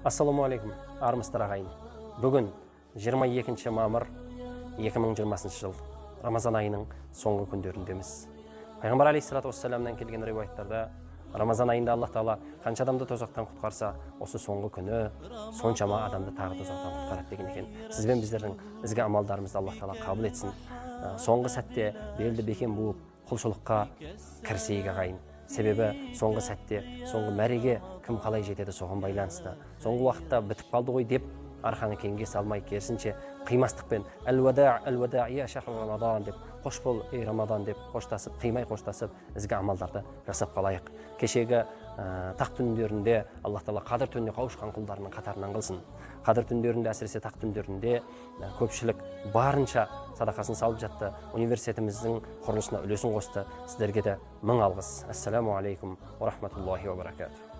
Ассаламуалейкум, армысыздар ағайын. Бүгін 22 мамыр 2020 жыл Рамазан айының соңғы күндеріндеміз. Пайғамбар алейхиссалату вассаламнан келген риуаяттарда Рамазан айында Аллах Тағала қанша адамды тозақтан құтқарса, осы соңғы күні соншама адамды тағы тозақтан құтқарады деген екен. Сіз бен біздердің ізгі амалдарымызды Аллах Тағала қабыл етсін. Соңғы сәтте белді бекем буып құлшылыққа кірісейік ағайын. Себебі соңғы сәтте, соңғы мәреге кім қалай жетеді соған байланысты. Соңғы уақытта бітіп қалды ғой деп арқаны кеңге салмай, керісінше қимастықпен әл-уада я шахр рамадан деп, қош бол ей рамадан деп қоштасып, қимай қоштасып, ізгі амалдарды жасап қалайық. Кешегі тақ түндерінде Аллах Тағала қадір түніне қауышқан құлдарының қатарынан қылсын. Қадір түндерінде, әсіресе тақ түндерінде көпшілік барынша садақасын салып жатты. Университетіміздің құрылысына үлесін қосты. Сіздерге де мың алғыс. Ассаламу алейкум ва рахматуллахи ва баракатух.